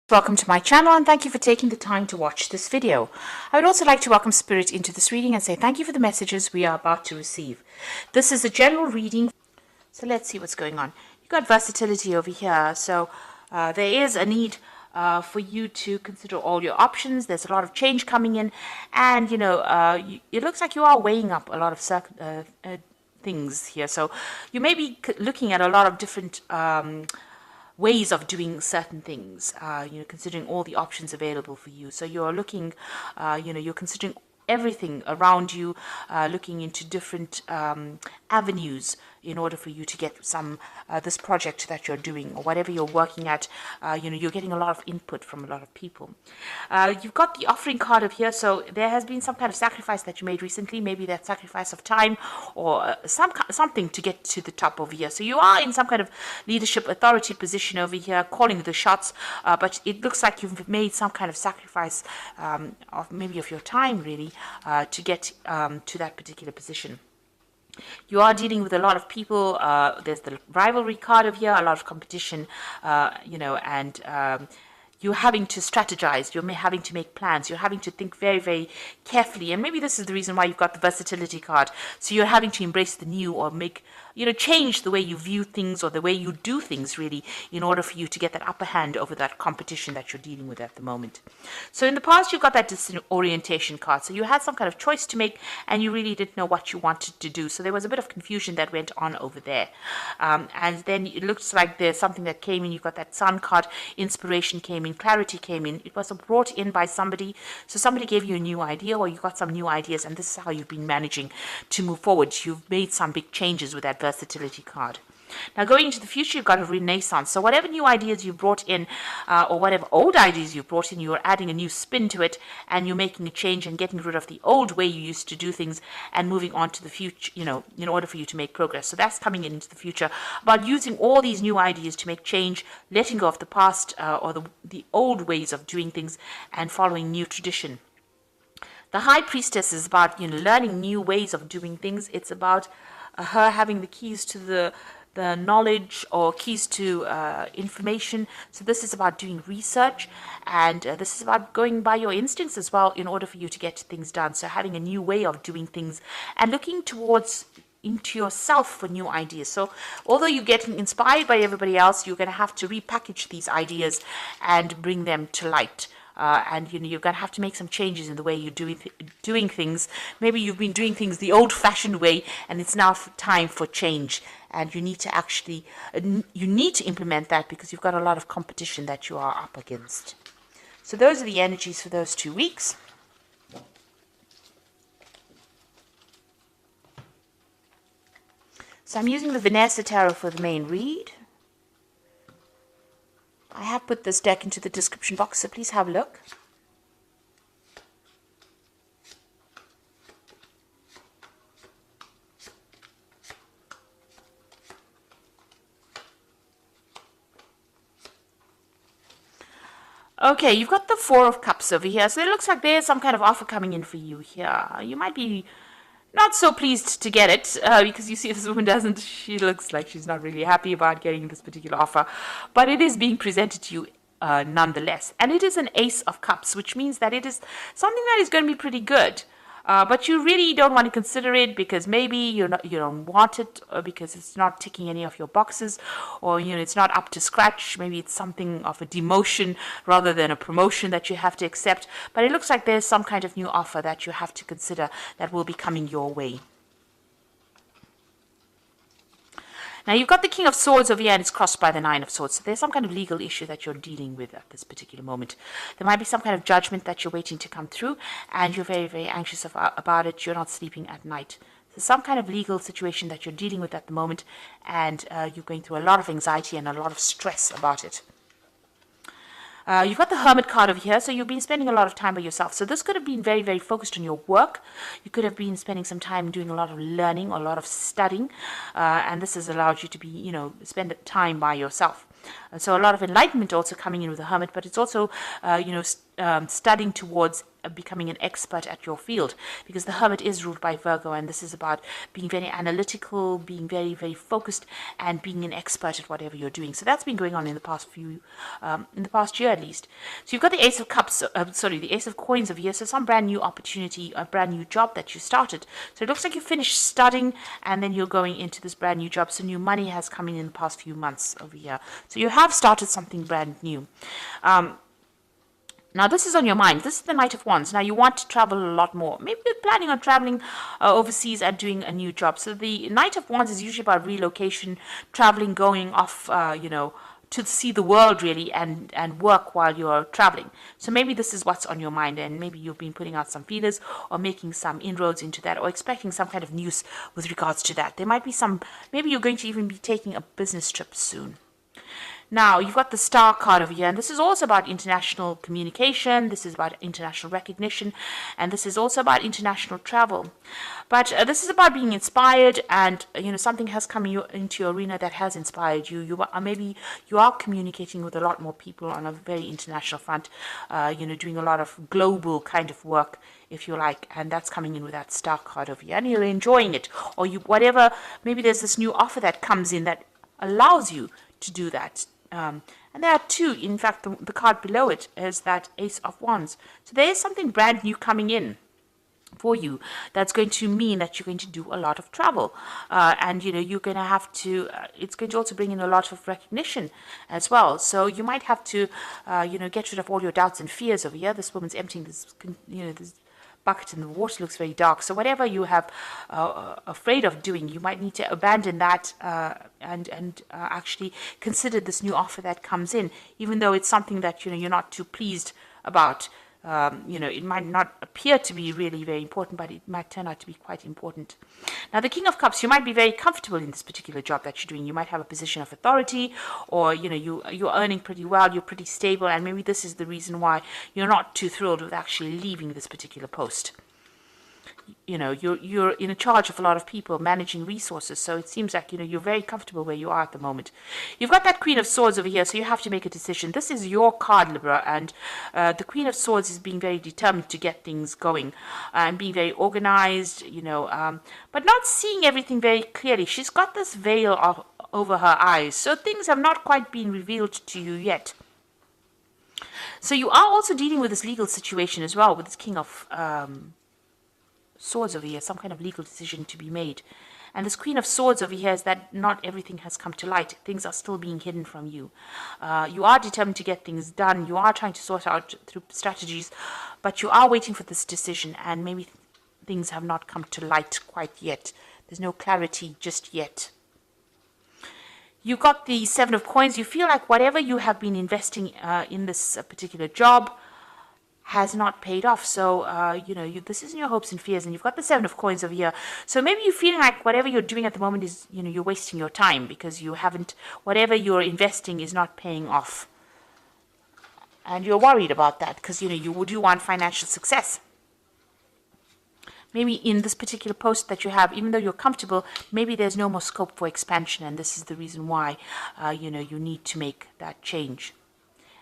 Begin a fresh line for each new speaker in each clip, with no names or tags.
Welcome to my channel and thank you for taking the time to watch this video. I would also like to welcome Spirit into this reading and say thank you for the messages we are about to receive. This is a general reading, so let's see what's going on. You've got versatility over here, so there is a need for you to consider all your options. There's a lot of change coming in, and it looks like you are weighing up a lot of things here. So you may be looking at a lot of different ways of doing certain things, considering all the options available for you. So you're looking, you're considering everything around you, looking into different avenues in order for you to get some this project that you're doing or whatever you're working at. You're getting a lot of input from a lot of people. You've got the offering card of here, so there has been some kind of sacrifice that you made recently, maybe that sacrifice of time or something to get to the top over here. So you are in some kind of leadership authority position over here, calling the shots, but it looks like you've made some kind of sacrifice of maybe of your time really to get to that particular position. You are dealing with a lot of people. There's the rivalry card of here, a lot of competition, and you're having to strategize, you're having to make plans, you're having to think very, very carefully. And maybe this is the reason why you've got the versatility card. So you're having to embrace the new or change the way you view things or the way you do things really in order for you to get that upper hand over that competition that you're dealing with at the moment. So in the past, you've got that disorientation card. So you had some kind of choice to make and you really didn't know what you wanted to do. So there was a bit of confusion that went on over there. And then it looks like there's something that came in. You've got that sun card, inspiration came in, clarity came in. It was brought in by somebody. So somebody gave you a new idea or you got some new ideas and this is how you've been managing to move forward. You've made some big changes with that versatility card. Now going into the future, you've got a renaissance. So whatever new ideas you brought in or whatever old ideas you brought in, you're adding a new spin to it and you're making a change and getting rid of the old way you used to do things and moving on to the future, in order for you to make progress. So that's coming into the future about using all these new ideas to make change, letting go of the past or the old ways of doing things and following new tradition. The High Priestess is about, learning new ways of doing things. It's about her having the keys to the knowledge or keys to information. So this is about doing research and this is about going by your instincts as well in order for you to get things done. So having a new way of doing things and looking towards into yourself for new ideas. So although you're getting inspired by everybody else, you're going to have to repackage these ideas and bring them to light. And you're going to have to make some changes in the way you're doing things. Maybe you've been doing things the old-fashioned way, and it's now time for change. And you need to implement that because you've got a lot of competition that you are up against. So those are the energies for those 2 weeks. So I'm using the Vanessa Tarot for the main read. I have put this deck into the description box, so please have a look. Okay, you've got the Four of Cups over here, so it looks like there's some kind of offer coming in for you here. You might be not so pleased to get it because you see this woman she looks like she's not really happy about getting this particular offer, but it is being presented to you nonetheless. And it is an Ace of Cups, which means that it is something that is going to be pretty good. But you really don't want to consider it because maybe you don't want it or because it's not ticking any of your boxes or it's not up to scratch. Maybe it's something of a demotion rather than a promotion that you have to accept. But it looks like there's some kind of new offer that you have to consider that will be coming your way. Now, you've got the King of Swords over here, and it's crossed by the Nine of Swords. So there's some kind of legal issue that you're dealing with at this particular moment. There might be some kind of judgment that you're waiting to come through, and you're very, very anxious about it. You're not sleeping at night. So some kind of legal situation that you're dealing with at the moment, and you're going through a lot of anxiety and a lot of stress about it. You've got the Hermit card over here, so you've been spending a lot of time by yourself. So this could have been very, very focused on your work. You could have been spending some time doing a lot of learning, a lot of studying, and this has allowed you to be, spend time by yourself. And so a lot of enlightenment also coming in with the Hermit, but it's also, studying towards becoming an expert at your field, because the Hermit is ruled by Virgo, and this is about being very analytical, being very, very focused, and being an expert at whatever you're doing. So that's been going on in the past in the past year at least. So you've got the Ace of Cups, the Ace of Coins over here. So some brand new opportunity, a brand new job that you started. So it looks like you finished studying, and then you're going into this brand new job. So new money has come in the past few months over here. So you have started something brand new. Now, this is on your mind. This is the Knight of Wands. Now, you want to travel a lot more. Maybe you're planning on traveling overseas and doing a new job. So the Knight of Wands is usually about relocation, traveling, going off, to see the world, really, and work while you're traveling. So maybe this is what's on your mind, and maybe you've been putting out some feelers or making some inroads into that, or expecting some kind of news with regards to that. There might be maybe you're going to even be taking a business trip soon. Now, you've got the Star card over here, and this is also about international communication, this is about international recognition, and this is also about international travel. But this is about being inspired, and, something has come into your arena that has inspired you. Maybe you are communicating with a lot more people on a very international front, doing a lot of global kind of work, if you like, and that's coming in with that Star card over here, and you're enjoying it, or maybe there's this new offer that comes in that allows you to do that. And there are two, in fact, the card below it is that Ace of Wands. So there is something brand new coming in for you that's going to mean that you're going to do a lot of travel, and you're going to have to it's going to also bring in a lot of recognition as well. So you might have to get rid of all your doubts and fears over here. This woman's emptying this this bucket in the water, looks very dark. So whatever you have afraid of doing, you might need to abandon that and actually consider this new offer that comes in, even though it's something that you're not too pleased about. It might not appear to be really very important, but it might turn out to be quite important. Now, the King of Cups, you might be very comfortable in this particular job that you're doing. You might have a position of authority, or, you're earning pretty well, you're pretty stable, and maybe this is the reason why you're not too thrilled with actually leaving this particular post. You're in charge of a lot of people, managing resources, so it seems like you're very comfortable where you are at the moment. You've got that Queen of Swords over here, so you have to make a decision. This is your card, Libra, and the Queen of Swords is being very determined to get things going and being very organized, but not seeing everything very clearly. She's got this veil over her eyes, so things have not quite been revealed to you yet. So you are also dealing with this legal situation as well, with this King of Swords over here, some kind of legal decision to be made. And this Queen of Swords over here is that not everything has come to light. Things are still being hidden from you. You are determined to get things done. You are trying to sort out through strategies, but you are waiting for this decision, and maybe things have not come to light quite yet. There's no clarity just yet. You've got the Seven of Coins. You feel like whatever you have been investing in this particular job has not paid off. So, this isn't your hopes and fears, and you've got the Seven of Coins over here. So maybe you're feeling like whatever you're doing at the moment is, you're wasting your time, because whatever you're investing is not paying off. And you're worried about that, because, you do want financial success. Maybe in this particular post that you have, even though you're comfortable, maybe there's no more scope for expansion, and this is the reason why, you need to make that change.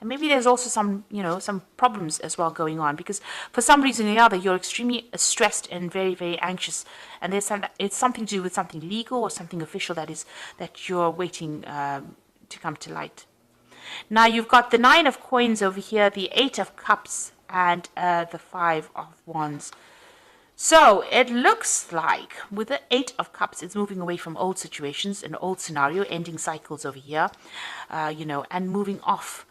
And maybe there's also some problems as well going on, because for some reason or other, you're extremely stressed and very, very anxious. And it's something to do with something legal or something official that you're waiting to come to light. Now, you've got the Nine of Coins over here, the Eight of Cups, and the Five of Wands. So it looks like with the Eight of Cups, it's moving away from old situations, an old scenario, ending cycles over here, and moving off,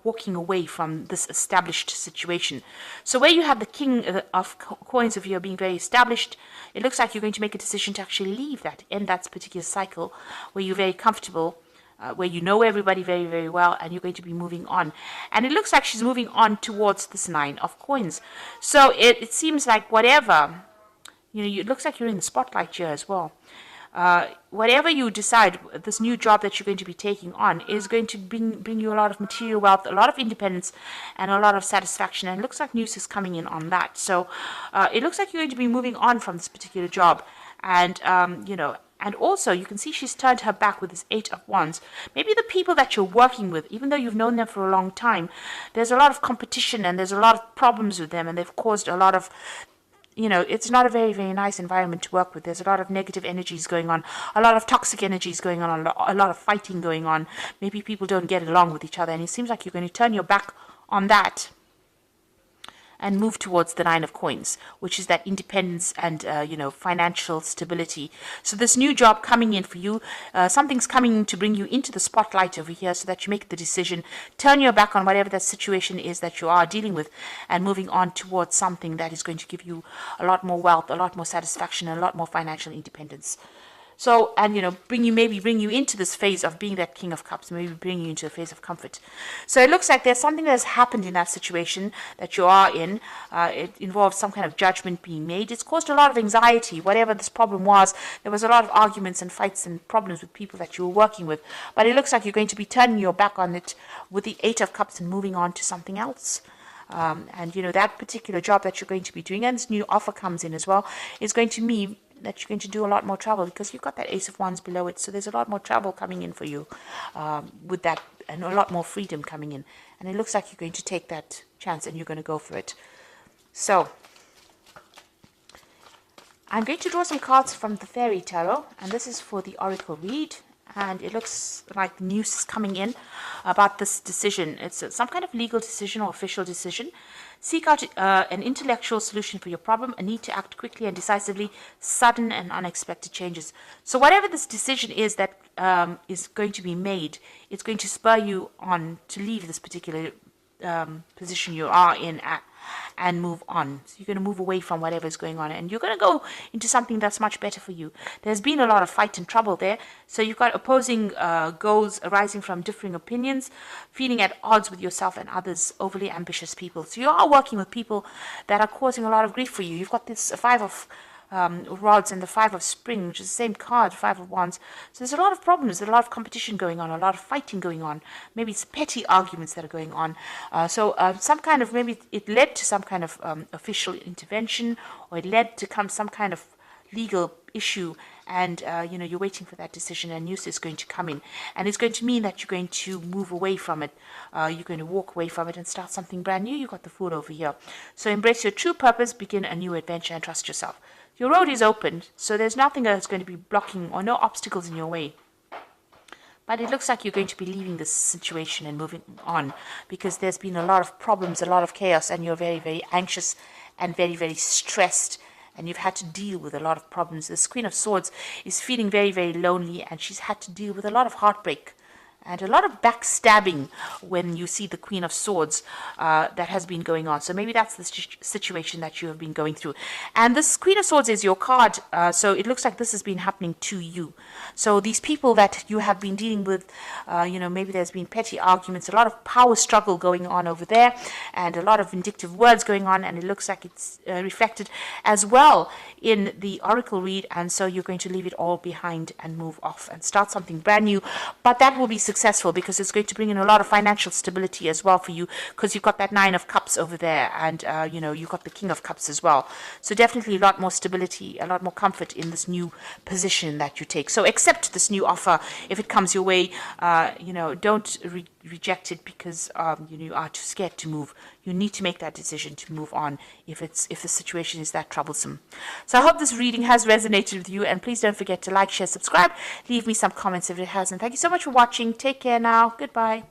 walking away from this established situation. So where you have the King of Coins over here being very established, it looks like you're going to make a decision to actually leave that, end that particular cycle where you're very comfortable, where you know everybody very, very well, and you're going to be moving on. And it looks like she's moving on towards this Nine of Coins. So it seems like whatever, it looks like you're in the spotlight here as well. Whatever you decide, this new job that you're going to be taking on is going to bring you a lot of material wealth, a lot of independence, and a lot of satisfaction. And it looks like news is coming in on that. So it looks like you're going to be moving on from this particular job, and And also, you can see she's turned her back with this 8 of Wands. Maybe the people that you're working with, even though you've known them for a long time, there's a lot of competition and there's a lot of problems with them, and they've caused a lot of, it's not a very, very nice environment to work with. There's a lot of negative energies going on, a lot of toxic energies going on, a lot of fighting going on. Maybe people don't get along with each other, and it seems like you're going to turn your back on that and move towards the 9 of Coins, which is that independence and, financial stability. So this new job coming in for you, something's coming to bring you into the spotlight over here so that you make the decision, turn your back on whatever that situation is that you are dealing with, and moving on towards something that is going to give you a lot more wealth, a lot more satisfaction, and a lot more financial independence. So, and bring you into this phase of being that King of Cups, maybe bring you into a phase of comfort. So it looks like there's something that has happened in that situation that you are in. It involves some kind of judgment being made. It's caused a lot of anxiety. Whatever this problem was, there was a lot of arguments and fights and problems with people that you were working with. But it looks like you're going to be turning your back on it with the 8 of Cups and moving on to something else. That particular job that you're going to be doing, and this new offer comes in as well, is going to mean that you're going to do a lot more travel, because you've got that Ace of Wands below it. So there's a lot more travel coming in for you with that, and a lot more freedom coming in. And it looks like you're going to take that chance and you're going to go for it. So I'm going to draw some cards from the Fairy Tarot, and this is for the Oracle read. And it looks like news is coming in about this decision. It's some kind of legal decision or official decision. Seek out an intellectual solution for your problem, a need to act quickly and decisively, sudden and unexpected changes. So whatever this decision is that is going to be made, it's going to spur you on to leave this particular position you are in and move on. So you're going to move away from whatever is going on, and you're going to go into something that's much better for you. There's been a lot of fight and trouble there, so you've got opposing goals arising from differing opinions, feeling at odds with yourself and others, overly ambitious people. So you are working with people that are causing a lot of grief for you. You've got this 5 of rods and the 5 of spring, which is the same card, 5 of wands. So there's a lot of problems, there's a lot of competition going on, a lot of fighting going on. Maybe it's petty arguments that are going on. Some kind of, maybe it led to some kind of official intervention, or it led to some kind of legal issue, and you're waiting for that decision, and news is going to come in, and it's going to mean that you're going to move away from it. You're going to walk away from it and start something brand new. You've got the Fool over here. So embrace your true purpose, begin a new adventure, and trust yourself. Your road is open, so there's nothing that's going to be blocking, or no obstacles in your way. But it looks like you're going to be leaving this situation and moving on, because there's been a lot of problems, a lot of chaos, and you're very, very anxious and very, very stressed, and you've had to deal with a lot of problems. This Queen of Swords is feeling very, very lonely, and she's had to deal with a lot of heartbreak and a lot of backstabbing when you see the Queen of Swords that has been going on. So maybe that's the situation that you have been going through. And this Queen of Swords is your card, so it looks like this has been happening to you. So these people that you have been dealing with, maybe there's been petty arguments, a lot of power struggle going on over there, and a lot of vindictive words going on, and it looks like it's reflected as well in the Oracle read. And so you're going to leave it all behind and move off and start something brand new. But that will be successful, because it's going to bring in a lot of financial stability as well for you, because you've got that 9 of Cups over there, and you've got the King of Cups as well. So definitely a lot more stability, a lot more comfort in this new position that you take. So accept this new offer if it comes your way. Don't reject it because you are too scared to move. You need to make that decision to move on if the situation is that troublesome. So I hope this reading has resonated with you, and please don't forget to like, share, subscribe, leave me some comments if it has, and thank you so much for watching. Take care now. Goodbye.